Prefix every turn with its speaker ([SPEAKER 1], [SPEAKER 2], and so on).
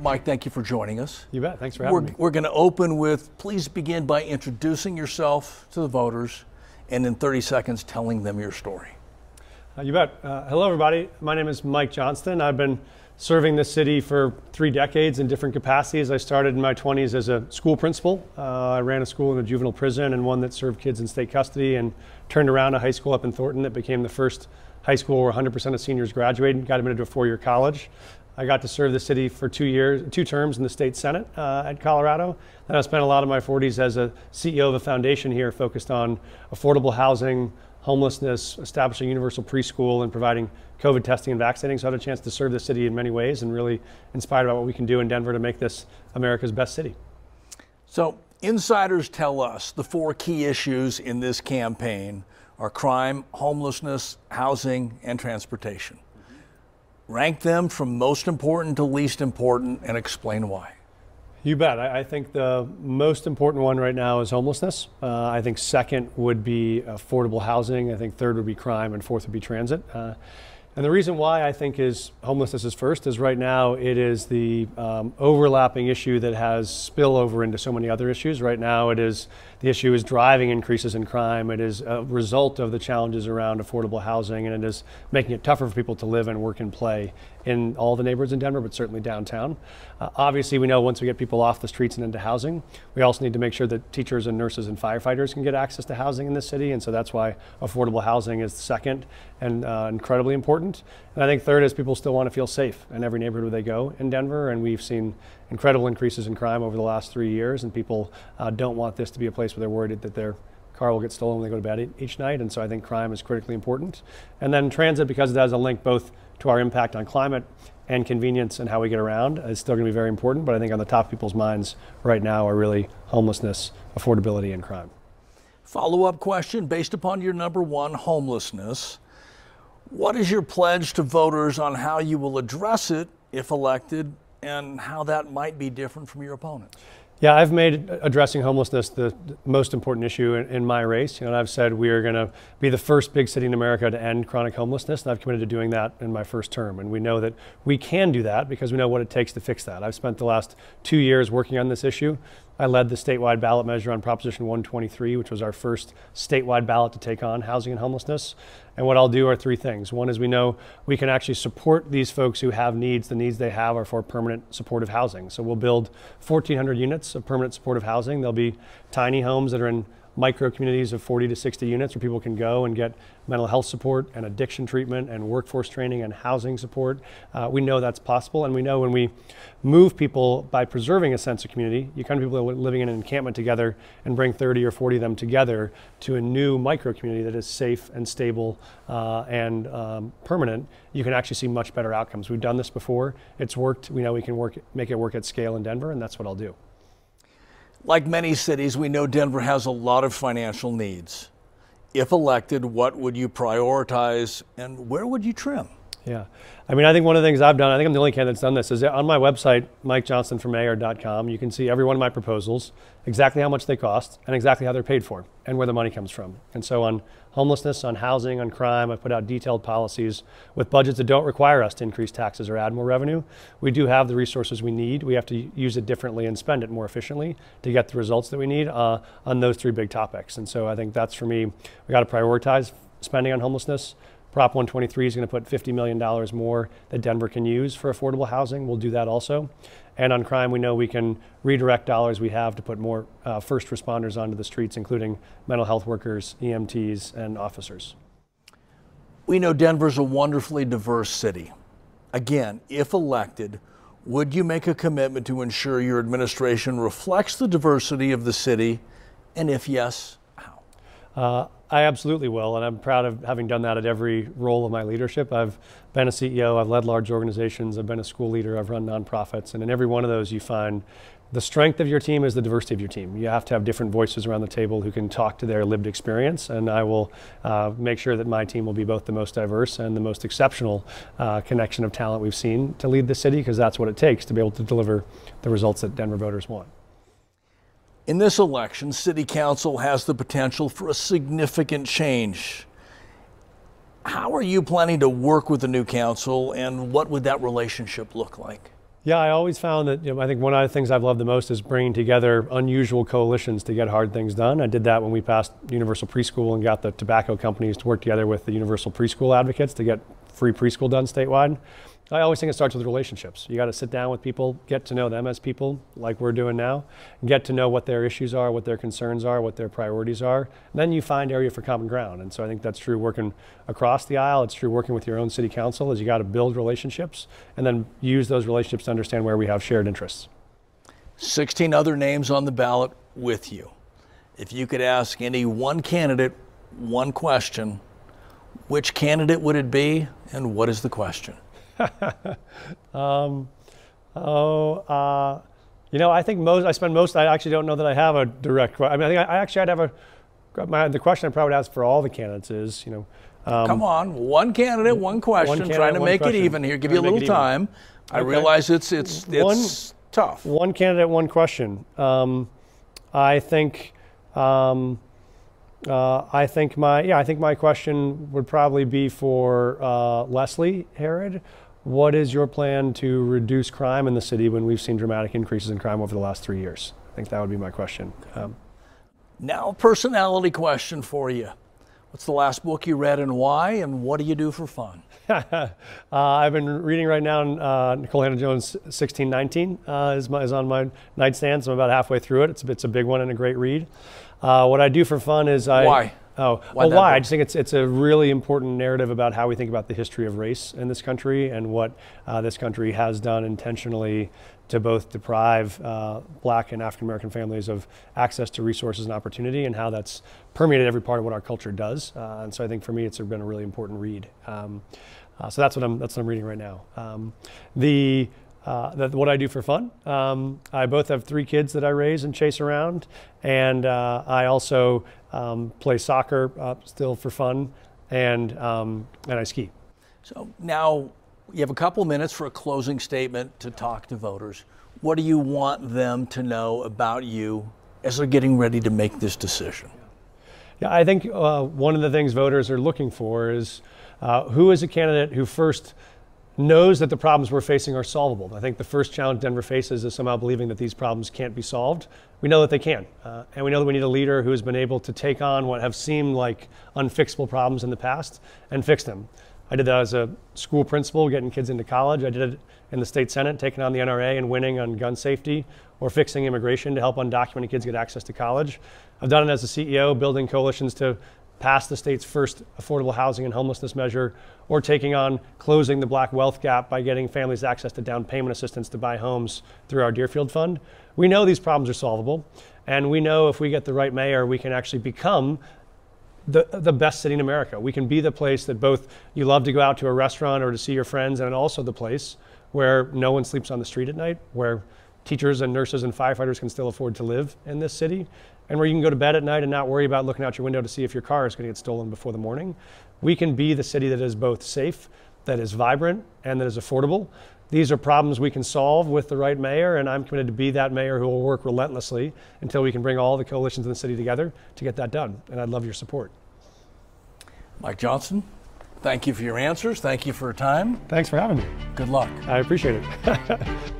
[SPEAKER 1] Mike, thank you for joining us.
[SPEAKER 2] You bet. Thanks for having me.
[SPEAKER 1] We're going to open with, please begin by introducing yourself to the voters and in 30 seconds telling them your story.
[SPEAKER 2] You bet. Hello, everybody. My name is Mike Johnston. I've been serving this city for 3 decades in different capacities. I started in my 20s as a school principal. I ran a school in a juvenile prison and one that served kids in state custody, and turned around a high school up in Thornton that became the first high school where 100% of seniors graduated, got them into a 4-year college. I got to serve the city for 2 terms in the state Senate at Colorado. Then I spent a lot of my 40s as a CEO of a foundation here focused on affordable housing, homelessness, establishing universal preschool, and providing COVID testing and vaccinating. So I had a chance to serve the city in many ways and really inspired about what we can do in Denver to make this America's best city.
[SPEAKER 1] So insiders tell us the 4 key issues in this campaign are crime, homelessness, housing, and transportation. Rank them from most important to least important and explain why.
[SPEAKER 2] You bet. I think the most important one right now is homelessness. I think second would be affordable housing. I think third would be crime, and fourth would be transit. And the reason why I think is homelessness is first is right now it is the overlapping issue that has spillover into so many other issues. Right now the issue is driving increases in crime. It is a result of the challenges around affordable housing, and it is making it tougher for people to live and work and play in all the neighborhoods in Denver, but certainly downtown. Obviously, we know once we get people off the streets and into housing, we also need to make sure that teachers and nurses and firefighters can get access to housing in this city, and so that's why affordable housing is second and incredibly important. And I think third is people still want to feel safe in every neighborhood where they go in Denver, and we've seen incredible increases in crime over the last 3 years, and people don't want this to be a place where they're worried that their car will get stolen when they go to bed each night, and so I think crime is critically important. And then transit, because it has a link both to our impact on climate and convenience and how we get around, is still going to be very important, but I think on the top of people's minds right now are really homelessness, affordability, and crime.
[SPEAKER 1] Follow-up question based upon your number 1, homelessness. What is your pledge to voters on how you will address it if elected, and how that might be different from your opponents?
[SPEAKER 2] Yeah, I've made addressing homelessness the most important issue in my race. And I've said we are going to be the first big city in America to end chronic homelessness, and I've committed to doing that in my first term. And we know that we can do that because we know what it takes to fix that. I've spent the last 2 years working on this issue. I led the statewide ballot measure on Proposition 123, which was our first statewide ballot to take on housing and homelessness. And what I'll do are 3 things. One is we know we can actually support these folks who have needs. The needs they have are for permanent supportive housing. So we'll build 1,400 units of permanent supportive housing. There'll be tiny homes that are in micro communities of 40 to 60 units where people can go and get mental health support and addiction treatment and workforce training and housing support. We know that's possible, and we know when we move people by preserving a sense of community, you kind of people that are living in an encampment together and bring 30 or 40 of them together to a new micro community that is safe and stable and permanent, you can actually see much better outcomes. We've done this before. It's worked. We know we can make it work at scale in Denver, and that's what I'll do.
[SPEAKER 1] Like many cities, we know Denver has a lot of financial needs. If elected, what would you prioritize and where would you trim?
[SPEAKER 2] Yeah, I mean, I think one of the things I've done, I think I'm the only candidate that's done this, is on my website, MikeJohnstonformayor.com, you can see every one of my proposals, exactly how much they cost and exactly how they're paid for and where the money comes from. And so on homelessness, on housing, on crime, I've put out detailed policies with budgets that don't require us to increase taxes or add more revenue. We do have the resources we need. We have to use it differently and spend it more efficiently to get the results that we need on those 3 big topics. And so I think that's, for me, we got to prioritize spending on homelessness. Prop 123 is going to put $50 million more that Denver can use for affordable housing. We'll do that also. And on crime, we know we can redirect dollars we have to put more first responders onto the streets, including mental health workers, EMTs, and officers.
[SPEAKER 1] We know Denver's a wonderfully diverse city. Again, if elected, would you make a commitment to ensure your administration reflects the diversity of the city? And if yes, how?
[SPEAKER 2] I absolutely will, and I'm proud of having done that at every role of my leadership. I've been a CEO, I've led large organizations, I've been a school leader, I've run nonprofits, and in every one of those you find the strength of your team is the diversity of your team. You have to have different voices around the table who can talk to their lived experience, and I will make sure that my team will be both the most diverse and the most exceptional connection of talent we've seen to lead the city, because that's what it takes to be able to deliver the results that Denver voters want.
[SPEAKER 1] In this election, City Council has the potential for a significant change. How are you planning to work with the new council, and what would that relationship look like?
[SPEAKER 2] Yeah, I always found that, I think one of the things I've loved the most is bringing together unusual coalitions to get hard things done. I did that when we passed universal preschool and got the tobacco companies to work together with the universal preschool advocates to get free preschool done statewide. I always think it starts with relationships. You got to sit down with people, get to know them as people like we're doing now, get to know what their issues are, what their concerns are, what their priorities are. And then you find area for common ground. And so I think that's true working across the aisle. It's true working with your own city council, is you got to build relationships and then use those relationships to understand where we have shared interests.
[SPEAKER 1] 16 other names on the ballot with you. If you could ask any one candidate one question, which candidate would it be and what is the question?
[SPEAKER 2] I think I actually don't know that I have a direct question. I mean, I think I'd have the question I probably would ask for all the candidates is,
[SPEAKER 1] come on, one candidate, one question, trying to make it even here, give you a little time. I realize it's tough.
[SPEAKER 2] One candidate, one question. I think my question would probably be for Leslie Herod. What is your plan to reduce crime in the city when we've seen dramatic increases in crime over the last 3 years? I think that would be my question.
[SPEAKER 1] Now, a personality question for you. What's the last book you read and why, and what do you do for fun?
[SPEAKER 2] I've been reading right now Nicole Hannah-Jones' 1619 is on my nightstand, so I'm about halfway through it. It's a big one and a great read. What I do for fun is
[SPEAKER 1] Why?
[SPEAKER 2] Why? I just think it's a really important narrative about how we think about the history of race in this country and what this country has done intentionally to both deprive Black and African American families of access to resources and opportunity, and how that's permeated every part of what our culture does. And so I think for me, it's been a really important read. So that's what I'm reading right now. What I do for fun. I both have 3 kids that I raise and chase around, and I also play soccer still for fun, and I ski.
[SPEAKER 1] So now you have a couple minutes for a closing statement to talk to voters. What do you want them to know about you as they're getting ready to make this decision?
[SPEAKER 2] Yeah, I think one of the things voters are looking for is who is a candidate who first knows that the problems we're facing are solvable. I think the first challenge Denver faces is somehow believing that these problems can't be solved. We know that they can, and we know that we need a leader who has been able to take on what have seemed like unfixable problems in the past and fix them. I did that as a school principal, getting kids into college. I did it in the state Senate, taking on the NRA and winning on gun safety, or fixing immigration to help undocumented kids get access to college. I've done it as a CEO, building coalitions to pass the state's first affordable housing and homelessness measure, or taking on closing the Black wealth gap by getting families access to down payment assistance to buy homes through our Deerfield Fund. We know these problems are solvable, and we know if we get the right mayor, we can actually become the best city in America. We can be the place that both you love to go out to a restaurant or to see your friends, and also the place where no one sleeps on the street at night, where teachers and nurses and firefighters can still afford to live in this city, and where you can go to bed at night and not worry about looking out your window to see if your car is going to get stolen before the morning. We can be the city that is both safe, that is vibrant, and that is affordable. These are problems we can solve with the right mayor, and I'm committed to be that mayor who will work relentlessly until we can bring all the coalitions in the city together to get that done. And I'd love your support.
[SPEAKER 1] Mike Johnston, thank you for your answers. Thank you for your time.
[SPEAKER 2] Thanks for having me.
[SPEAKER 1] Good luck.
[SPEAKER 2] I appreciate it.